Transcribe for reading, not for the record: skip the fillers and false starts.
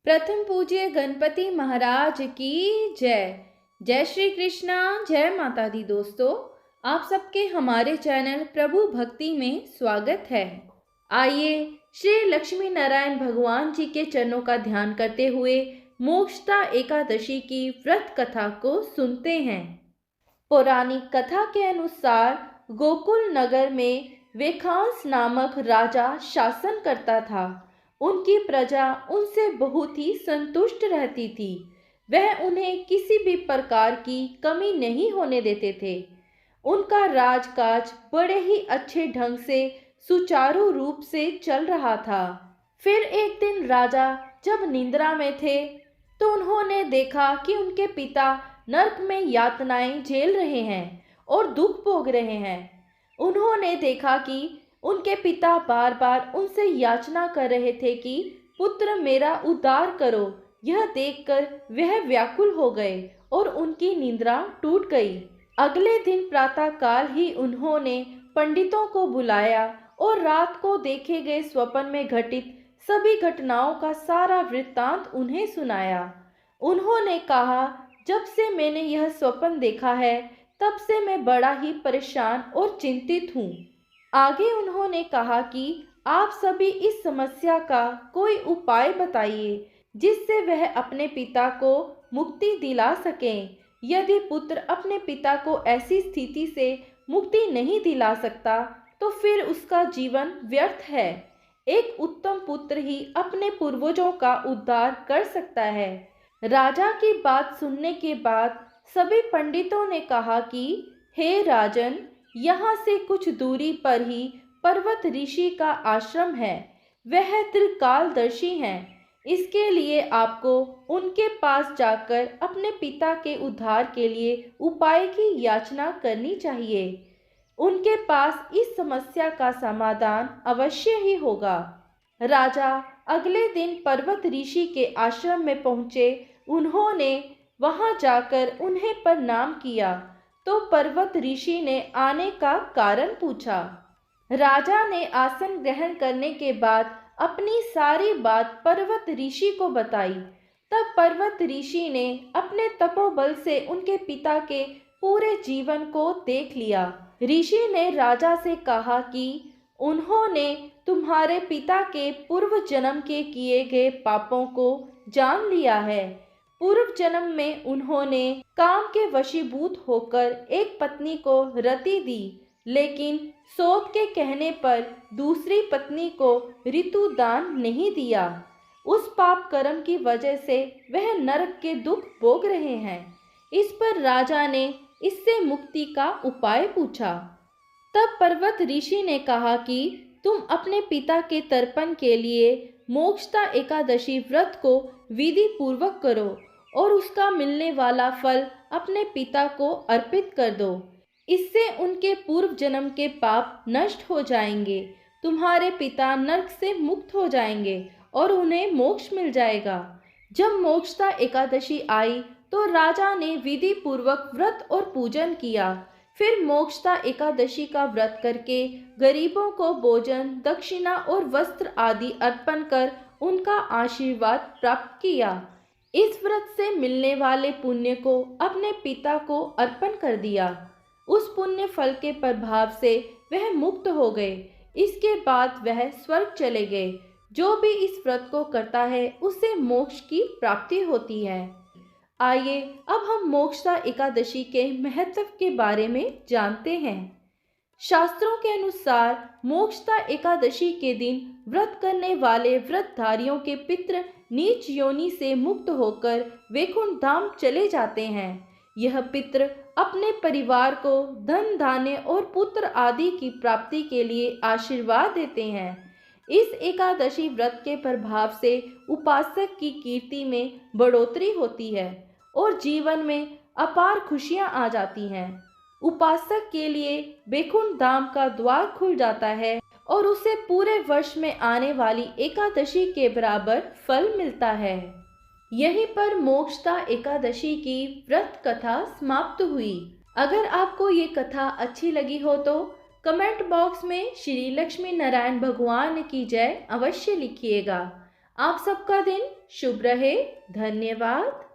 प्रथम पूज्य गणपति महाराज की जय। जय श्री कृष्णा, जय माता दी। दोस्तों, आप सबके हमारे चैनल प्रभु भक्ति में स्वागत है। आइए श्री लक्ष्मी नारायण भगवान जी के चरणों का ध्यान करते हुए मोक्षदा एकादशी की व्रत कथा को सुनते हैं। पौराणिक कथा के अनुसार गोकुल नगर में वेखांस नामक राजा शासन करता था। उनकी प्रजा उनसे बहुत ही संतुष्ट रहती थी। वह उन्हें किसी भी प्रकार की कमी नहीं होने देते थे। उनका राजकाज बड़े ही अच्छे ढंग से सुचारू रूप से चल रहा था। फिर एक दिन राजा जब निद्रा में थे तो उन्होंने देखा कि उनके पिता नरक में यातनाएं झेल रहे हैं और दुख भोग रहे हैं। उन्होंने देखा कि उनके पिता बार बार उनसे याचना कर रहे थे कि पुत्र मेरा उद्धार करो। यह देखकर वह व्याकुल हो गए और उनकी निद्रा टूट गई। अगले दिन प्रातःकाल ही उन्होंने पंडितों को बुलाया और रात को देखे गए स्वप्न में घटित सभी घटनाओं का सारा वृत्तांत उन्हें सुनाया। उन्होंने कहा, जब से मैंने यह स्वप्न देखा है तब से मैं बड़ा ही परेशान और चिंतित हूँ। आगे उन्होंने कहा कि आप सभी इस समस्या का कोई उपाय बताइए जिससे वह अपने पिता को मुक्ति दिला सकें। यदि पुत्र अपने पिता को ऐसी स्थिति से मुक्ति नहीं दिला सकता तो फिर उसका जीवन व्यर्थ है। एक उत्तम पुत्र ही अपने पूर्वजों का उद्धार कर सकता है। राजा की बात सुनने के बाद सभी पंडितों ने कहा कि हे राजन, यहाँ से कुछ दूरी पर ही पर्वत ऋषि का आश्रम है। वह त्रिकालदर्शी हैं। इसके लिए आपको उनके पास जाकर अपने पिता के उद्धार के लिए उपाय की याचना करनी चाहिए। उनके पास इस समस्या का समाधान अवश्य ही होगा। राजा अगले दिन पर्वत ऋषि के आश्रम में पहुँचे। उन्होंने वहां जाकर उन्हें प्रणाम किया तो पर्वत ऋषि ने आने का कारण पूछा। राजा ने आसन ग्रहण करने के बाद अपनी सारी बात पर्वत ऋषि को बताई। तब पर्वत ऋषि ने अपने तपोबल से उनके पिता के पूरे जीवन को देख लिया। ऋषि ने राजा से कहा कि उन्होंने तुम्हारे पिता के पूर्व जन्म के किए गए पापों को जान लिया है। पूर्व जन्म में उन्होंने काम के वशीभूत होकर एक पत्नी को रति दी, लेकिन सोत के कहने पर दूसरी पत्नी को ऋतु दान नहीं दिया। उस पाप कर्म की वजह से वह नरक के दुख भोग रहे हैं। इस पर राजा ने इससे मुक्ति का उपाय पूछा। तब पर्वत ऋषि ने कहा कि तुम अपने पिता के तर्पण के लिए मोक्षदा एकादशी व्रत को विधि पूर्वक करो और उसका मिलने वाला फल अपने पिता को अर्पित कर दो। इससे उनके पूर्व जन्म के पाप नष्ट हो जाएंगे। तुम्हारे पिता नरक से मुक्त हो जाएंगे और उन्हें मोक्ष मिल जाएगा। जब मोक्षदा एकादशी आई तो राजा ने विधि पूर्वक व्रत और पूजन किया। फिर मोक्षदा एकादशी का व्रत करके गरीबों को भोजन, दक्षिणा और वस्त्र आदि अर्पण कर उनका आशीर्वाद प्राप्त किया। इस व्रत से मिलने वाले पुण्य को अपने पिता को अर्पण कर दिया। उस पुण्य फल के प्रभाव से वह मुक्त हो गए। इसके बाद वह स्वर्ग चले गए। जो भी इस व्रत को करता है उसे मोक्ष की प्राप्ति होती है। आइए अब हम मोक्षदा एकादशी के महत्व के बारे में जानते हैं। शास्त्रों के अनुसार मोक्षदा एकादशी के दिन व्रत करने वाले व्रतधारियों के पितृ नीच योनि से मुक्त होकर वैकुंठ धाम चले जाते हैं। यह पितृ अपने परिवार को धन धान्य और पुत्र आदि की प्राप्ति के लिए आशीर्वाद देते हैं। इस एकादशी व्रत के प्रभाव से उपासक की कीर्ति में बढ़ोतरी होती है और जीवन में अपार खुशियां आ जाती हैं। उपासक के लिए वैकुंठ धाम का द्वार खुल जाता है और उसे पूरे वर्ष में आने वाली एकादशी के बराबर फल मिलता है। यहीं पर मोक्षदा एकादशी की व्रत कथा समाप्त हुई। अगर आपको ये कथा अच्छी लगी हो तो कमेंट बॉक्स में श्री लक्ष्मी नारायण भगवान की जय अवश्य लिखिएगा। आप सबका दिन शुभ रहे। धन्यवाद।